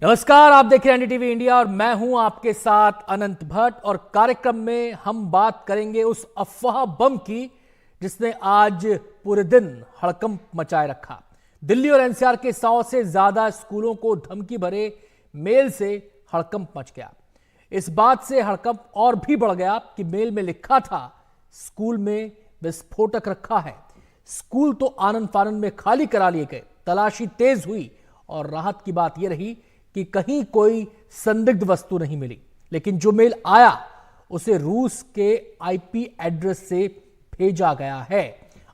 नमस्कार, आप देख रहे हैं एनडीटीवी इंडिया और मैं हूं आपके साथ अनंत भट्ट। और कार्यक्रम में हम बात करेंगे उस अफवाह बम की जिसने आज पूरे दिन हड़कंप मचाए रखा। दिल्ली और एनसीआर के 100 से ज्यादा स्कूलों को धमकी भरे मेल से हड़कंप मच गया। इस बात से हड़कंप और भी बढ़ गया कि मेल में लिखा था स्कूल में विस्फोटक रखा है। स्कूल तो आनन फानन में खाली करा लिए गए, तलाशी तेज हुई और राहत की बात यह रही कि कहीं कोई संदिग्ध वस्तु नहीं मिली। लेकिन जो मेल आया उसे रूस के आईपी एड्रेस से भेजा गया है।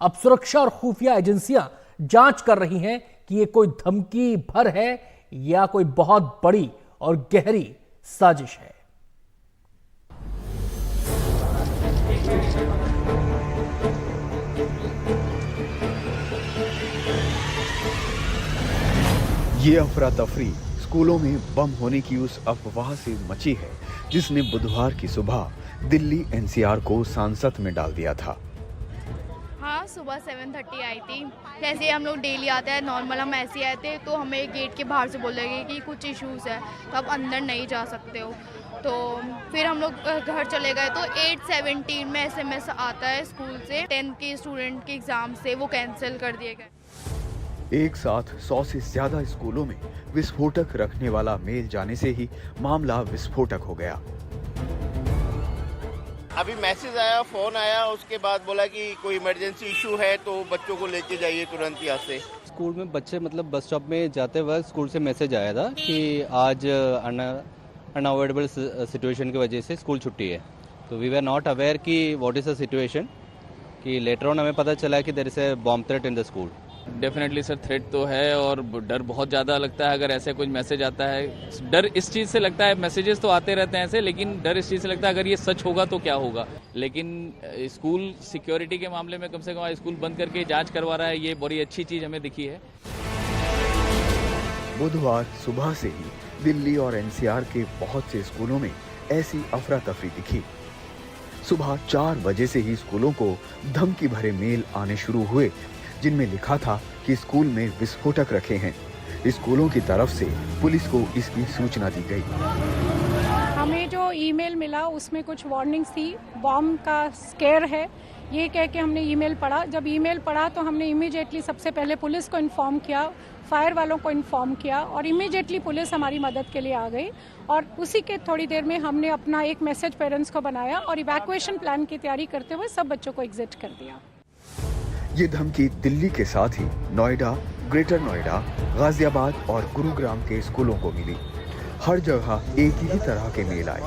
अब सुरक्षा और खुफिया एजेंसियां जांच कर रही हैं कि यह कोई धमकी भर है या कोई बहुत बड़ी और गहरी साजिश है। ये अफरा तफरी स्कूलों में बम होने की उस अफवाह से मची है जिसने बुधवार की सुबह दिल्ली एनसीआर को सांसत में डाल दिया था। हाँ, सुबह 7:30 आई थी। जैसे हम लोग डेली आते हैं, नॉर्मल हम ऐसे आए थे तो हमें गेट के बाहर से बोल देंगे कि कुछ इश्यूज है तो आप अंदर नहीं जा सकते हो। तो फिर हम लोग घर चले गए तो 8:17 में SMS आता है स्कूल से 10th के स्टूडेंट के एग्ज़ाम से वो कैंसिल कर दिए गए। एक साथ 100 से ज्यादा स्कूलों में विस्फोटक रखने वाला मेल जाने से ही मामला विस्फोटक हो गया। अभी मैसेज आया, फोन आया, उसके बाद बोला कि कोई इमरजेंसी इशू है तो बच्चों को लेके जाइए तुरंत यहाँ से। स्कूल में बच्चे बस स्टॉप में जाते वक्त स्कूल से मैसेज आया था कि आज अनअवॉइडेबल सिचुएशन की वजह से स्कूल छुट्टी है। तो वी वर नॉट अवेयर कि व्हाट इज द सिचुएशन, कि लेटर ऑन हमें पता चला कि there is a bomb threat in the school. Definitely sir, threat तो है और डर बहुत ज़्यादा लगता है अगर ऐसे कुछ मैसेज आता है। डर इस चीज़ से लगता है, मैसेजेस तो आते रहते हैं ऐसे, लेकिन डर इस चीज़ से लगता है अगर ये सच होगा तो क्या होगा। लेकिन स्कूल सिक्योरिटी के मामले में कम से कम स्कूल बंद करके जांच करवा रहा है, ये बड़ी अच्छी चीज़ हमें दिखी है। बुधवार सुबह से ही दिल्ली और एनसीआर के बहुत से स्कूलों में ऐसी अफरा तफरी दिखी। सुबह 4 बजे से ही स्कूलों को धमकी भरे मेल आने शुरू हुए जिनमें लिखा था कि स्कूल में विस्फोटक रखे हैं। स्कूलों की तरफ से पुलिस को इसकी सूचना दी गई। हमें जो ईमेल मिला उसमें कुछ वार्निंग्स थी, बॉम्ब का स्केयर है ये कह के हमने ईमेल पढ़ा। जब ईमेल पढ़ा तो हमने इमीडिएटली सबसे पहले पुलिस को इन्फॉर्म किया, फायर वालों को इन्फॉर्म किया और इमीडिएटली पुलिस हमारी मदद के लिए आ गई। और उसी के थोड़ी देर में हमने अपना एक मैसेज पेरेंट्स को बनाया और इवैक्यूएशन प्लान की तैयारी करते हुए सब बच्चों को एग्जिट कर दिया। ये धमकी दिल्ली के साथ ही नोएडा, ग्रेटर नोएडा, गाजियाबाद और गुरुग्राम के स्कूलों को मिली। हर जगह एक ही तरह के मेल आए।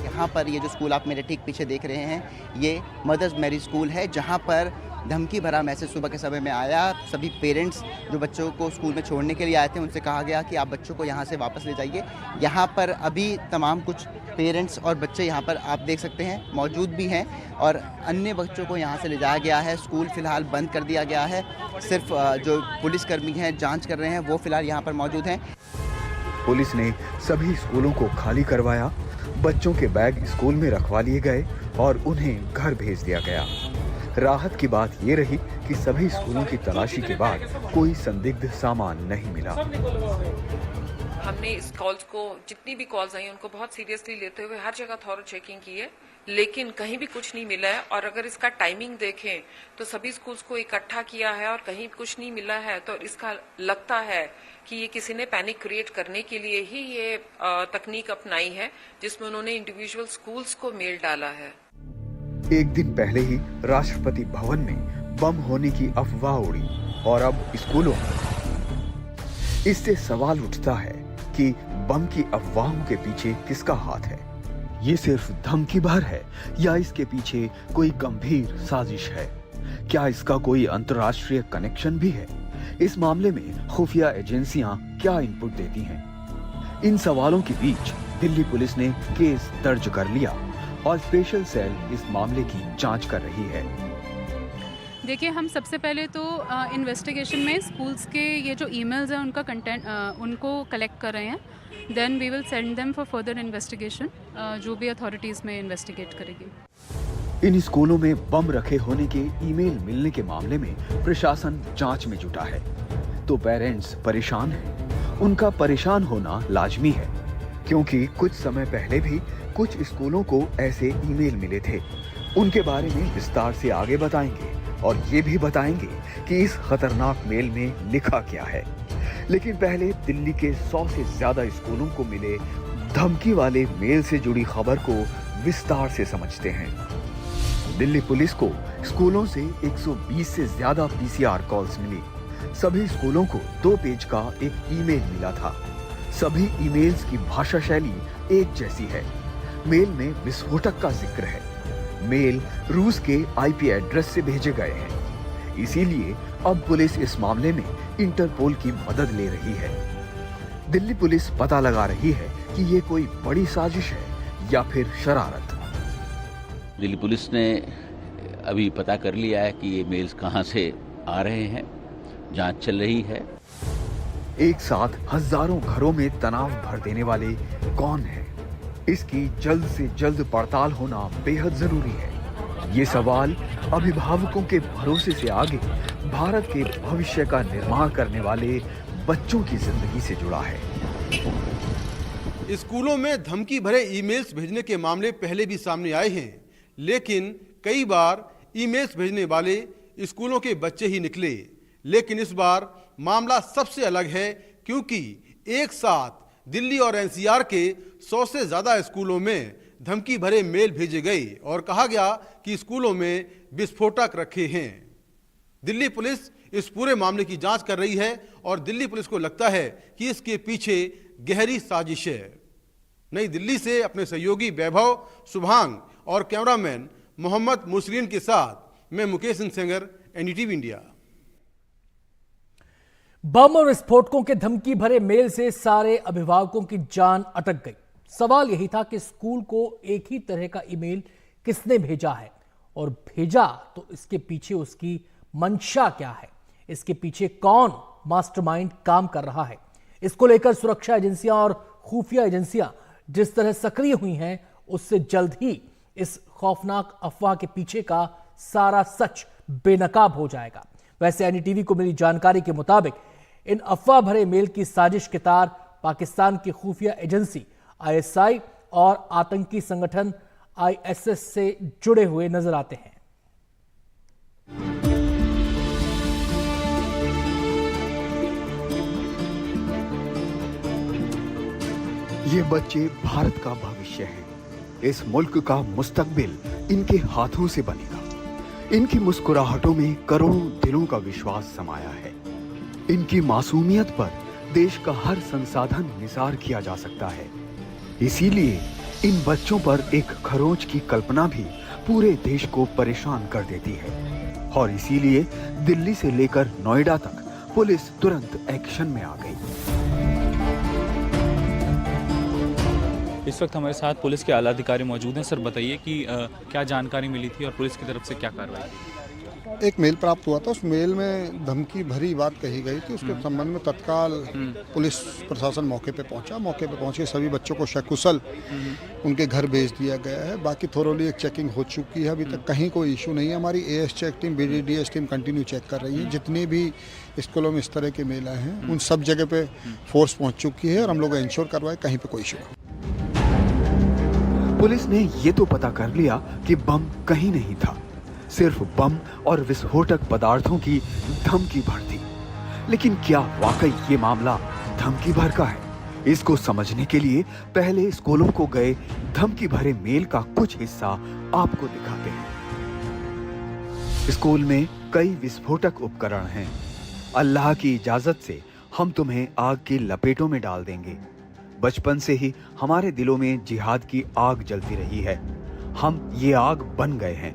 यहाँ पर ये जो स्कूल आप मेरे ठीक पीछे देख रहे हैं, ये मदर्स मैरी स्कूल है, जहाँ पर धमकी भरा मैसेज सुबह के समय में आया। सभी पेरेंट्स जो बच्चों को स्कूल में छोड़ने के लिए आए थे उनसे कहा गया कि आप बच्चों को यहाँ से वापस ले जाइए। यहाँ पर अभी तमाम कुछ पेरेंट्स और बच्चे यहाँ पर आप देख सकते हैं मौजूद भी हैं और अन्य बच्चों को यहाँ से ले जाया गया है। स्कूल फ़िलहाल बंद कर दिया गया है। सिर्फ जो पुलिसकर्मी हैं जांच कर रहे हैं वो फ़िलहाल यहाँ पर मौजूद हैं। पुलिस ने सभी स्कूलों को खाली करवाया, बच्चों के बैग स्कूल में रखवा लिए गए और उन्हें घर भेज दिया गया। राहत की बात ये रही कि सभी स्कूलों की तलाशी के बाद कोई संदिग्ध सामान नहीं मिला। हमने इस कॉल्स को, जितनी भी कॉल्स आई उनको बहुत सीरियसली लेते हुए हर जगह थॉरो चेकिंग की है, लेकिन कहीं भी कुछ नहीं मिला है। और अगर इसका टाइमिंग देखें तो सभी स्कूल्स को इकट्ठा किया है और कहीं कुछ नहीं मिला है, तो इसका लगता है कि ये किसी ने पैनिक क्रिएट करने के लिए ही ये तकनीक अपनाई है जिसमें उन्होंने इंडिविजुअल स्कूल्स को मेल डाला है। एक दिन पहले ही राष्ट्रपति भवन में बम होने की अफवाह उड़ी और अब स्कूलों में। इससे सवाल उठता है कि बम की अफवाहों के पीछे किसका हाथ है। ये सिर्फ धमकी भर है या इसके पीछे कोई गंभीर साजिश है? क्या इसका कोई अंतर्राष्ट्रीय कनेक्शन भी है? इस मामले में खुफिया एजेंसियां क्या इनपुट देती हैं? इन सवालों के बीच दिल्ली पुलिस ने केस दर्ज कर लिया और स्पेशल सेल इस मामले की जांच कर रही है। देखिए, हम सबसे पहले तो इन्वेस्टिगेशन में स्कूल्स के ये जो ईमेल्स हैं उनका कंटेंट उनको कलेक्ट कर रहे हैं। Then we will send them for further investigation, जो भी अथॉरिटीज़ में इन्वेस्टिगेट करेगी। इन स्कूलों में बम रखे होने के ईमेल मिलने के मामले में प्रशासन जांच में जुटा है, तो पेरेंट्स परेशान हैं। उनका परेशान होना लाजमी है, क्योंकि कुछ समय पहले भी कुछ स्कूलों को ऐसे ईमेल मिले थे। उनके बारे में विस्तार से आगे बताएंगे और ये भी बताएंगे कि इस खतरनाक मेल में लिखा क्या है। लेकिन पहले दिल्ली के 100 से ज्यादा स्कूलों को मिले धमकी वाले मेल से जुड़ी खबर को विस्तार से समझते हैं। दिल्ली पुलिस को स्कूलों से 120 से ज्यादा पीसीआर कॉल्स मिली। सभी स्कूलों को 2 पेज का एक ईमेल मिला था। सभी ईमेल्स की भाषा शैली एक जैसी है। मेल में विस्फोटक का जिक्र है। मेल रूस के आईपी एड्रेस से भेजे गए हैं। इसीलिए अब पुलिस इस मामले में इंटरपोल की मदद ले रही है। दिल्ली पुलिस पता लगा रही है कि ये कोई बड़ी साजिश है या फिर शरारत। दिल्ली पुलिस ने अभी पता कर लिया है कि ये मेल्स कहां से आ रहे हैं। जांच चल रही है। एक साथ हजारों घरों में तनाव भर देने वाले कौन है, इसकी जल्द से जल्द पड़ताल होना बेहद जरूरी है। ये सवाल अभिभावकों के भरोसे से आगे भारत के भविष्य का निर्माण करने वाले बच्चों की जिंदगी से जुड़ा है। स्कूलों में धमकी भरे ईमेल्स भेजने के मामले पहले भी सामने आए हैं, लेकिन कई बार ईमेल्स भेजने वाले स्कूलों के बच्चे ही निकले। लेकिन इस बार मामला सबसे अलग है, क्योंकि एक साथ दिल्ली और एनसीआर के 100 से ज्यादा स्कूलों में धमकी भरे मेल भेजे गए और कहा गया कि स्कूलों में विस्फोटक रखे हैं। दिल्ली पुलिस इस पूरे मामले की जांच कर रही है और दिल्ली पुलिस को लगता है कि इसके पीछे गहरी साजिश है। नई दिल्ली से अपने सहयोगी वैभव, शुभांग और कैमरामैन मोहम्मद मुसरीन के साथ मैं मुकेश सिंह सेंगर, एनडीटीवी इंडिया। बम और विस्फोटकों के धमकी भरे मेल से सारे अभिभावकों की जान अटक गई। सवाल यही था कि स्कूल को एक ही तरह का ईमेल किसने भेजा है, और भेजा तो इसके पीछे उसकी मंशा क्या है, इसके पीछे कौन मास्टरमाइंड काम कर रहा है। इसको लेकर सुरक्षा एजेंसियां और खुफिया एजेंसियां जिस तरह सक्रिय हुई हैं, उससे जल्द ही इस खौफनाक अफवाह के पीछे का सारा सच बेनकाब हो जाएगा। वैसे एनडीटीवी को मिली जानकारी के मुताबिक इन अफवाह भरे मेल की साजिश के तार पाकिस्तान की खुफिया एजेंसी आईएसआई और आतंकी संगठन आईएसएस से जुड़े हुए नजर आते हैं। ये बच्चे भारत का भविष्य हैं। इस मुल्क का मुस्तकबिल इनके हाथों से बनेगा। इनकी मुस्कुराहटों में करोड़ों दिलों का विश्वास समाया है। इनकी मासूमियत पर देश का हर संसाधन निसार किया जा सकता है। इसीलिए इन बच्चों पर एक खरोंच की कल्पना भी पूरे देश को परेशान कर देती है। और इसीलिए दिल्ली से लेकर नोएडा तक पुलिस तुरंत एक्शन में आ गई। इस वक्त हमारे साथ पुलिस के आला अधिकारी मौजूद हैं। सर बताइए कि क्या जानकारी मिली थी और पुलिस की तरफ से क्या कार्रवाई? एक मेल प्राप्त हुआ था। उस मेल में धमकी भरी बात कही गई थी। उसके संबंध में तत्काल पुलिस प्रशासन मौके पे पहुंचा। मौके पे पहुंचे सभी बच्चों को सकुशल उनके घर भेज दिया गया है। बाकी थोरोली एक चेकिंग हो चुकी है। अभी तक कहीं कोई इशू नहीं है। हमारी AS check team, BDDS team continue check कर रही है। जितनी भी स्कूलों में इस तरह के मेल आए हैं उन सब जगह पे फोर्स पहुँच चुकी है और हम लोग इंश्योर करवाए कहीं पर कोई इशू नहीं। पुलिस ने ये तो पता कर लिया कि बम कहीं नहीं था, सिर्फ बम और विस्फोटक पदार्थों की धमकी भर थी। लेकिन क्या वाकई ये मामला धमकी भर का है? इसको समझने के लिए पहले स्कूलों को गए धमकी भरे मेल का कुछ हिस्सा आपको दिखाते हैं। स्कूल में कई विस्फोटक उपकरण हैं। अल्लाह की इजाजत से हम तुम्हें आग की लपेटों में डाल देंगे। बचपन से ही हमारे दिलों में जिहाद की आग जलती रही है। हम ये आग बन गए हैं।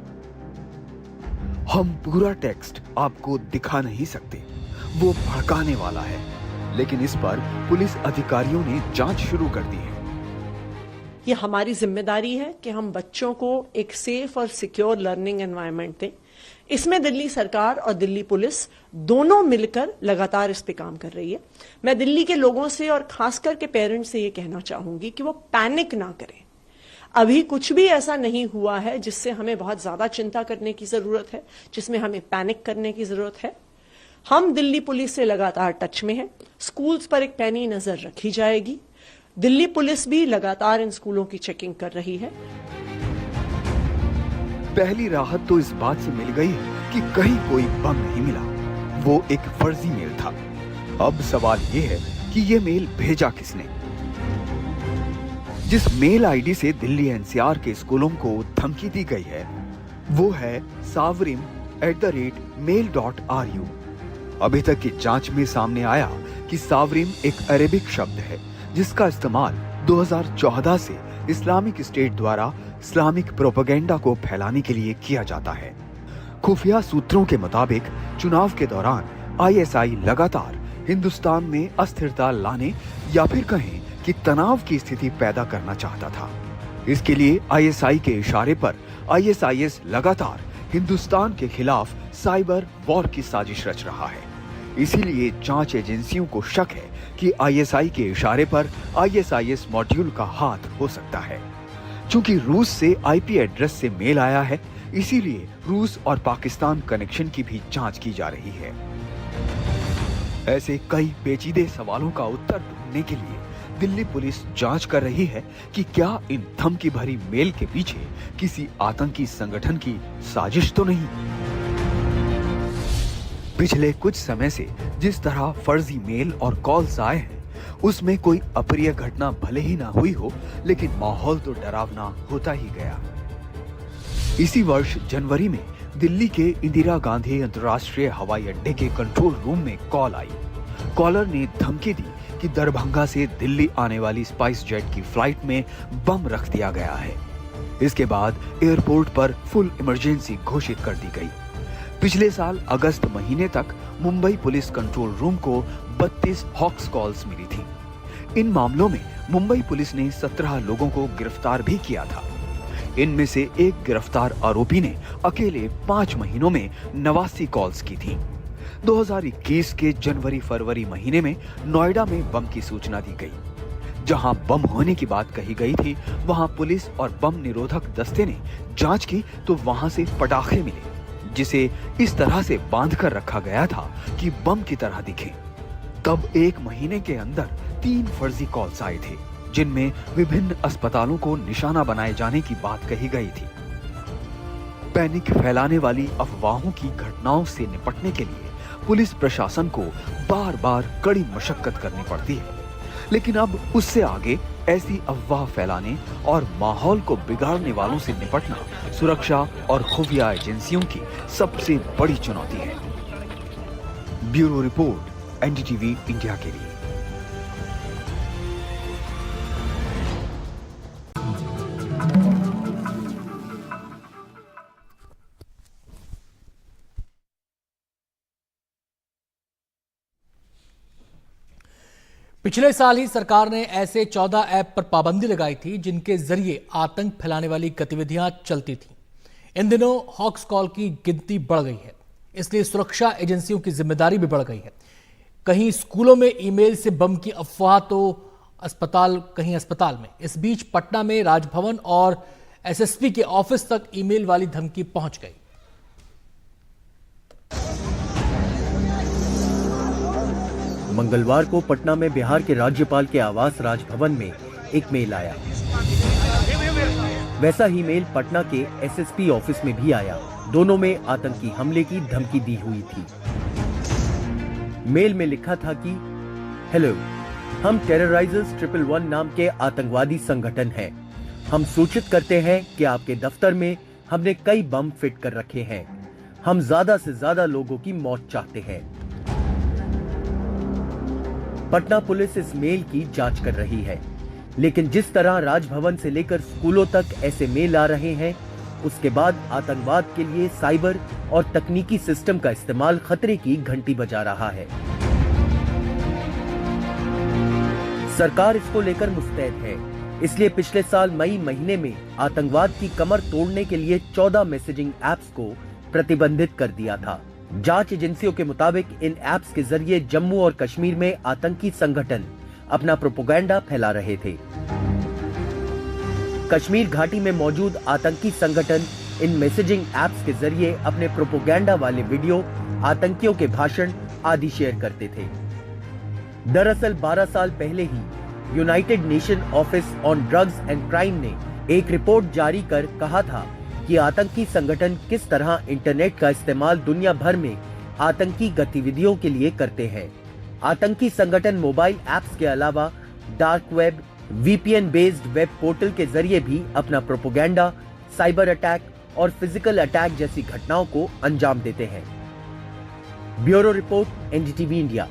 हम पूरा टेक्स्ट आपको दिखा नहीं सकते, वो भड़काने वाला है। लेकिन इस पर पुलिस अधिकारियों ने जांच शुरू कर दी है। ये हमारी जिम्मेदारी है कि हम बच्चों को एक सेफ और सिक्योर लर्निंग एनवायरनमेंट दें। इसमें दिल्ली सरकार और दिल्ली पुलिस दोनों मिलकर लगातार इस पे काम कर रही है। मैं दिल्ली के लोगों से और खासकर के पेरेंट्स से ये कहना चाहूंगी कि वो पैनिक ना करें। अभी कुछ भी ऐसा नहीं हुआ है जिससे हमें बहुत ज्यादा चिंता करने की जरूरत है, जिसमें हमें पैनिक करने की जरूरत है। हम दिल्ली पुलिस से लगातार टच में हैं। स्कूल्स पर एक पैनी नजर रखी जाएगी। दिल्ली पुलिस भी लगातार इन स्कूलों की चेकिंग कर रही है। पहली राहत तो इस बात से मिल गई कि कहीं कोई बम नहीं मिला, वो एक फर्जी मेल था। अब सवाल ये है कि ये मेल भेजा किसने। जिस मेल आईडी से दिल्ली एनसीआर के स्कूलों को धमकी दी गई है वो है savrim@mail.ru। अभी तक की जांच में सामने आया कि सावरिम एक अरेबिक शब्द है जिसका इस्तेमाल 2014 से इस्लामिक स्टेट द्वारा इस्लामिक प्रोपेगेंडा को फैलाने के लिए किया जाता है। खुफिया सूत्रों के मुताबिक चुनाव के दौरान आईएसआई लगातार हिंदुस्तान में अस्थिरता लाने या फिर कहें कि तनाव की स्थिति पैदा करना चाहता था। इसके लिए आईएसआई के इशारे पर आईएसआईएस लगातार हिंदुस्तान के खिलाफ साइबर वॉर की साजिश रच रहा है। इसीलिए जांच एजेंसियों को शक है कि आईएसआई के इशारे पर आईएसआईएस मॉड्यूल का हाथ हो सकता है। चूंकि रूस से आईपी एड्रेस से मेल आया है, इसीलिए रूस और पाकिस्तान कनेक्शन की भी जांच की जा रही है। ऐसे कई पेचीदे सवालों का उत्तर ढूंढने के लिए दिल्ली पुलिस जांच कर रही है कि क्या इन धमकी भरी मेल के पीछे किसी आतंकी संगठन की साजिश तो नहीं। पिछले कुछ समय से जिस तरह फर्जी मेल और कॉल्स आए हैं उसमें कोई अप्रिय घटना भले ही ना हुई हो, लेकिन माहौल तो डरावना होता ही गया। इसी वर्ष जनवरी में दिल्ली के इंदिरा गांधी अंतर्राष्ट्रीय हवाई अड्डे के कंट्रोल रूम में कॉल आई। कॉलर ने धमकी दी कि दरभंगा से दिल्ली आने वाली स्पाइस जेट की फ्लाइट में बम रख दिया गया है। इसके बाद एयरपोर्ट पर फुल इमरजेंसी घोषित कर दी गई। पिछले साल अगस्त महीने तक मुंबई पुलिस कंट्रोल रूम को 32 हॉक्स कॉल्स मिली थी। इन मामलों में मुंबई पुलिस ने 17 लोगों को गिरफ्तार भी किया था। इनमें से एक गिरफ्तार आरोपी ने अकेले 5 महीनों में 89 कॉल्स की थी। 2021 के जनवरी-फरवरी महीने में नोएडा में बम की सूचना दी गई। जहां बम होने की बात कही गई थी, वहां पुलिस और बम निरोधक दस्ते ने जांच की तो वहां से पटाखे मिले, जिसे इस तरह से बांधकर रखा गया था कि बम की तरह दिखे। तब 1 महीने के अंदर 3 फर्जी कॉल्स आए थे, जिनमें विभिन्न अस्पतालों को निशाना बनाए जाने की बात कही गई थी। पैनिक फैलाने वाली अफवाहों की घटनाओं से निपटने के लिए पुलिस प्रशासन को बार-बार कड़ी मशक्कत करनी पड़ती है, लेकिन अब उससे आगे ऐसी अफवाह फैलाने और माहौल को बिगाड़ने वालों से निपटना सुरक्षा और खुफिया एजेंसियों की सबसे बड़ी चुनौती है। ब्यूरो रिपोर्ट, एनडीटीवी इंडिया के लिए। पिछले साल ही सरकार ने ऐसे 14 ऐप पर पाबंदी लगाई थी जिनके जरिए आतंक फैलाने वाली गतिविधियां चलती थीं। इन दिनों हॉक्स कॉल की गिनती बढ़ गई है, इसलिए सुरक्षा एजेंसियों की जिम्मेदारी भी बढ़ गई है। कहीं स्कूलों में ईमेल से बम की अफवाह तो कहीं अस्पताल में। इस बीच पटना में राजभवन और एसएसपी के ऑफिस तक ईमेल वाली धमकी पहुंच गई। मंगलवार को पटना में बिहार के राज्यपाल के आवास राजभवन में एक मेल आया। वैसा ही मेल पटना के एसएसपी ऑफिस में भी आया। दोनों में आतंकी हमले की धमकी दी हुई थी। मेल में लिखा था कि हेलो, हम टेरराइजर्स 111 नाम के आतंकवादी संगठन हैं। हम सूचित करते हैं कि आपके दफ्तर में हमने कई बम फिट कर रखे हैं। हम ज्यादा से ज्यादा लोगों की मौत चाहते हैं। पटना पुलिस इस मेल की जांच कर रही है, लेकिन जिस तरह राजभवन से लेकर स्कूलों तक ऐसे मेल आ रहे हैं, उसके बाद आतंकवाद के लिए साइबर और तकनीकी सिस्टम का इस्तेमाल खतरे की घंटी बजा रहा है। सरकार इसको लेकर मुस्तैद है, इसलिए पिछले साल मई महीने में आतंकवाद की कमर तोड़ने के लिए 14 मैसेजिंग ऐप्स को प्रतिबंधित कर दिया था। जांच एजेंसियों के मुताबिक इन ऐप्स के जरिए जम्मू और कश्मीर में आतंकी संगठन अपना प्रोपेगेंडा फैला रहे थे। कश्मीर घाटी में मौजूद आतंकी संगठन इन मैसेजिंग ऐप्स के जरिए अपने प्रोपेगेंडा वाले वीडियो आतंकियों के भाषण आदि शेयर करते थे। दरअसल 12 साल पहले ही united nation office on drugs and crime ने एक रिपोर्ट जारी कर कहा था कि आतंकी संगठन किस तरह इंटरनेट का इस्तेमाल दुनिया भर में आतंकी गतिविधियों के लिए करते हैं। आतंकी संगठन मोबाइल ऐप्स के अलावा dark web, VPN based web portal के जरिए भी अपना प्रोपेगेंडा, साइबर अटैक और फिजिकल अटैक जैसी घटनाओं को अंजाम देते हैं। Bureau report, NDTV India.